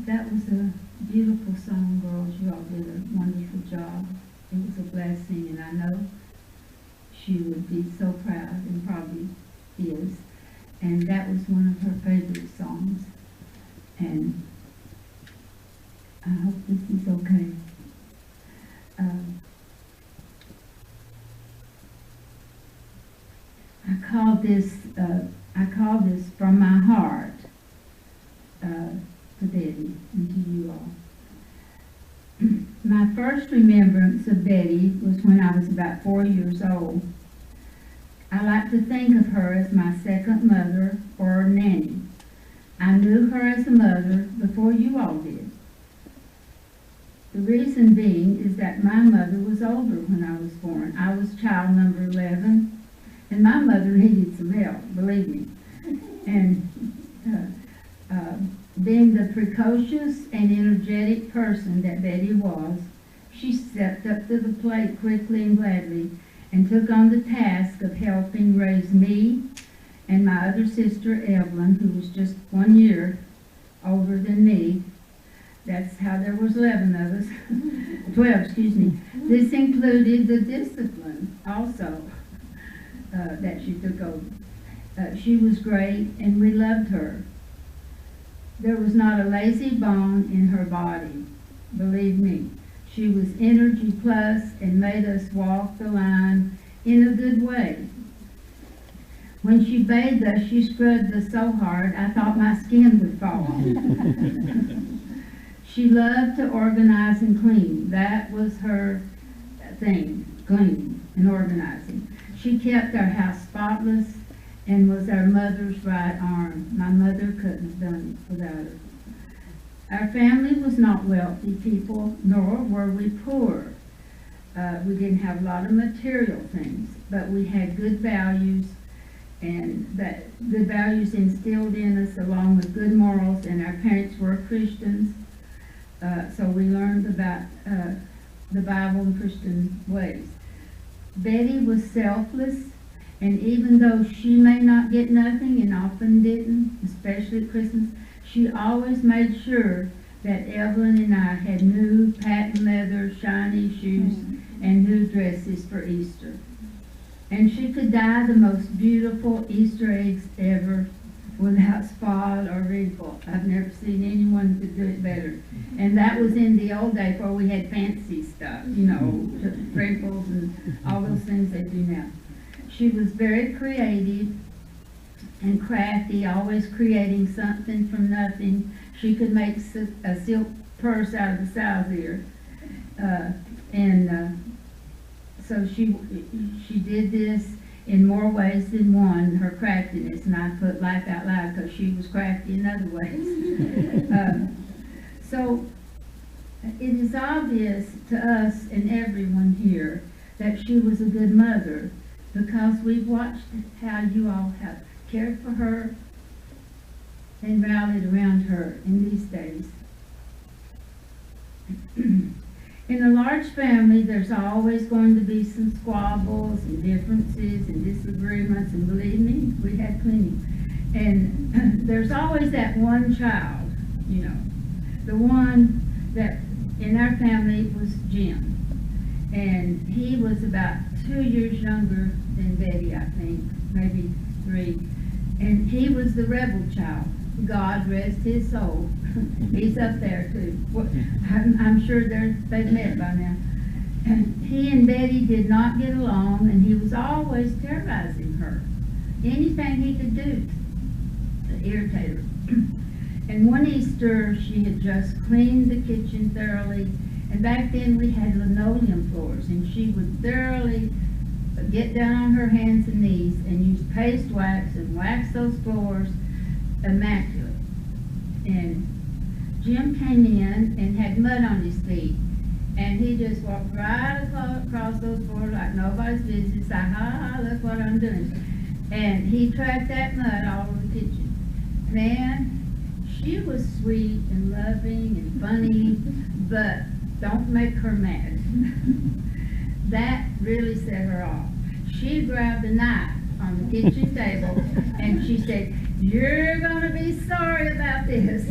That was a beautiful song, girls. You all did a wonderful job. It was a blessing, and I know she would be so proud, and probably is. And that was one of her favorite songs. And I hope this is okay. I call this From My Heart to Betty and to you all. My first remembrance of Betty was when I was about 4 years old. I like to think of her as my second mother or nanny. I knew her as a mother before you all did. The reason being is that my mother was older when I was born. I was child number 11, and my mother needed some help, believe me. And being the precocious and energetic person that Betty was, she stepped up to the plate quickly and gladly and took on the task of helping raise me and my other sister, Evelyn, who was just 1 year older than me. That's how there was 11 of us, 12, excuse me. This included the discipline also that she took over. She was great, and we loved her. There was not a lazy bone in her body, believe me. She was energy plus and made us walk the line in a good way. When she bathed us, she scrubbed us so hard, I thought my skin would fall off. She loved to organize and clean. That was her thing, cleaning and organizing. She kept our house spotless and was our mother's right arm. My mother couldn't have done it without her. Our family was not wealthy people, nor were we poor. We didn't have a lot of material things, but we had good values, and that good values instilled in us along with good morals, and our parents were Christians, so we learned about the Bible and Christian ways. Betty was selfless, and even though she may not get nothing, and often didn't, especially at Christmas, she always made sure that Evelyn and I had new patent leather, shiny shoes, and new dresses for Easter. And she could dye the most beautiful Easter eggs ever without spot or wrinkle. I've never seen anyone who could do it better. And that was in the old days where we had fancy stuff, you know, wrinkles and all those things they do now. She was very creative and crafty, always creating something from nothing. She could make a silk purse out of the sow's ear. So she did this in more ways than one, her craftiness, and I put laugh out loud because she was crafty in other ways. So it is obvious to us and everyone here that she was a good mother, because we've watched how you all have cared for her and rallied around her in these days. In a large family, there's always going to be some squabbles and differences and disagreements, and believe me, we had plenty. And there's always that one child, you know, the one that in our family was Jim. And he was about 2 years younger than Betty, I think, maybe 3. And he was the rebel child. God rest his soul. He's up there too. I'm sure they've met by now. And he and Betty did not get along, and he was always terrorizing her. Anything he could do to irritate her. And one Easter, she had just cleaned the kitchen thoroughly, and back then we had linoleum floors, and she would thoroughly get down on her hands and knees and use paste wax and wax those floors immaculate. And Jim came in and had mud on his feet, and he just walked right across those floors like nobody's business. Like, ha, look what I'm doing. And he tracked that mud all over the kitchen. Man, she was sweet and loving and funny, but don't make her mad. That really set her off. She grabbed a knife on the kitchen table, and she said, "You're gonna be sorry about this."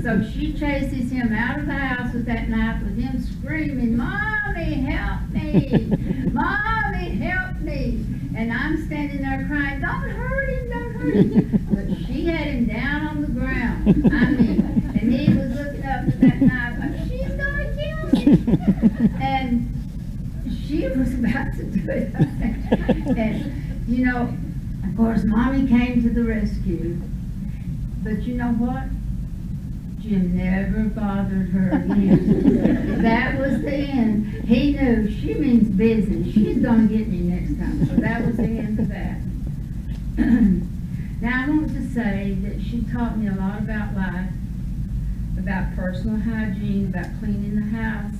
So she chases him out of the house with that knife, with him screaming, "Mommy, help me! Mommy, help me!" And I'm standing there crying, "Don't hurt him, don't hurt him." But she had him down on the ground. I mean, and he was looking up at that knife like, "She's gonna kill me." And she was about to do it. And, you know, of course, Mommy came to the rescue. But you know what? Jim never bothered her again. That was the end. He knew, she means business. She's going to get me next time. So that was the end of that. Now, I want to say that she taught me a lot about life, about personal hygiene, about cleaning the house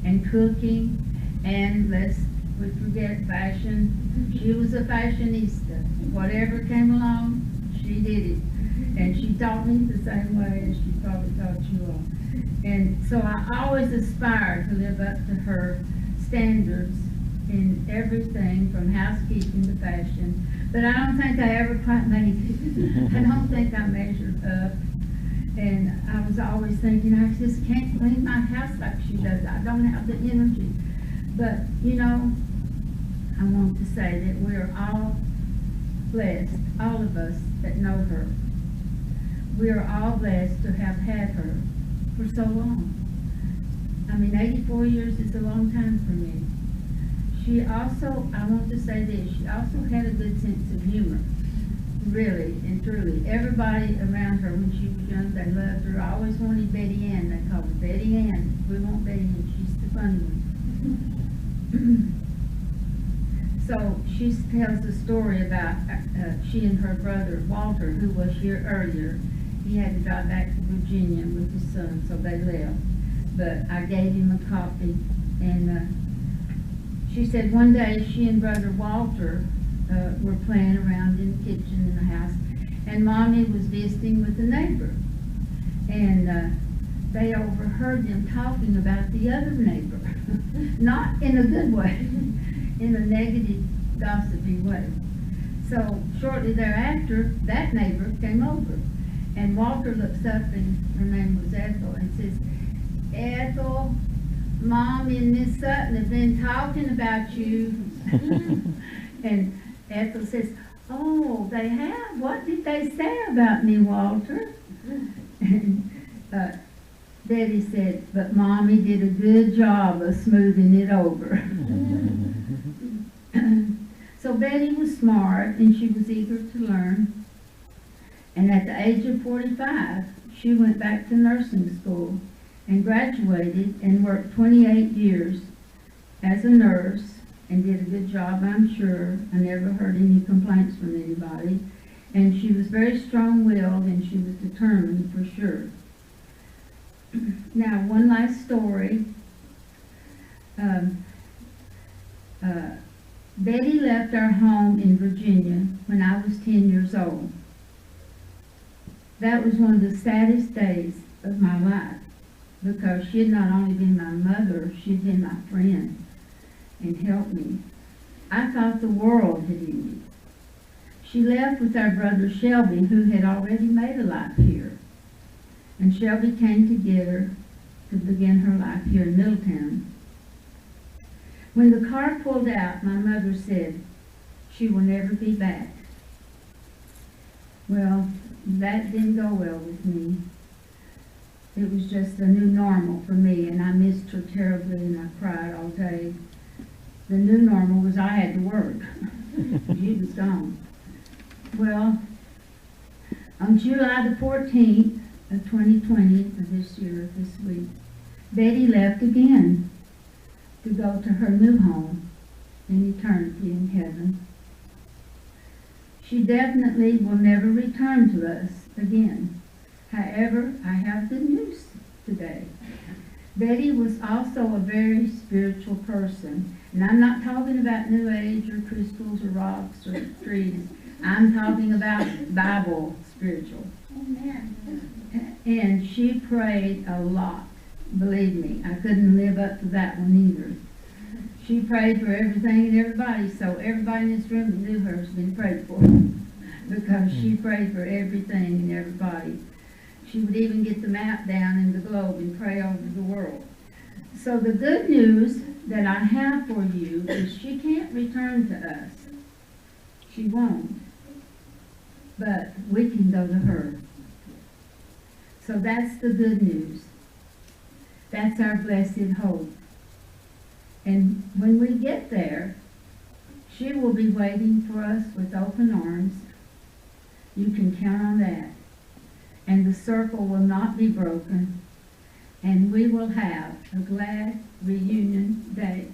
and cooking, and lest we forget fashion. She was a fashionista. Whatever came along, she did it. And she taught me the same way as she probably taught you all. And so I always aspired to live up to her standards in everything from housekeeping to fashion. But I don't think I ever quite made it. I don't think I measured up. And I was always thinking, I just can't clean my house like she does. I don't have the energy. But, you know, I want to say that we're all blessed, all of us that know her. We are all blessed to have had her for so long. I mean, 84 years is a long time for me. She also, I want to say this, she also had a good sense of humor. Really and truly. Everybody around her when she was young, they loved her. I always wanted Betty Ann. They called her Betty Ann. We want Betty Ann. She's the funny one. So she tells a story about she and her brother, Walter, who was here earlier. He had to drive back to Virginia with his son, so they left. But I gave him a copy, and she said one day she and brother Walter were playing around in the kitchen in the house, and Mommy was visiting with a neighbor, and they overheard them talking about the other neighbor, not in a good way, in a negative, gossipy way. So shortly thereafter, that neighbor came over, and Walter looks up, and her name was Ethel, and says, "Ethel, Mommy and Miss Sutton have been talking about you." And Ethel says, "Oh, they have? What did they say about me, Walter?" And Betty said, "But Mommy did a good job of smoothing it over." So Betty was smart, and she was eager to learn. And at the age of 45, she went back to nursing school and graduated and worked 28 years as a nurse and did a good job, I'm sure. I never heard any complaints from anybody. And she was very strong-willed, and she was determined for sure. Now, one last story. Betty left our home in Virginia when I was 10 years old. That was one of the saddest days of my life, because she had not only been my mother, she had been my friend and helped me. I thought the world had ended. She left with our brother Shelby, who had already made a life here. And Shelby came to get her to begin her life here in Middletown. When the car pulled out, my mother said, "She will never be back." Well, that didn't go well with me. It was just a new normal for me, and I missed her terribly, and I cried all day. The new normal was I had to work. She was gone. Well, on July the 14th of 2020, of this year, this week, Betty left again to go to her new home in eternity in heaven. She definitely will never return to us again. However, I have good news today. Betty was also a very spiritual person. And I'm not talking about New Age or crystals or rocks or trees. I'm talking about Bible spiritual. Amen. And she prayed a lot. Believe me, I couldn't live up to that one either. She prayed for everything and everybody, so everybody in this room that knew her has been prayed for, because she prayed for everything and everybody. She would even get the map down in the globe and pray over the world. So the good news that I have for you is she can't return to us. She won't. But we can go to her. So that's the good news. That's our blessed hope. And when we get there, she will be waiting for us with open arms. You can count on that. And the circle will not be broken. And we will have a glad reunion day.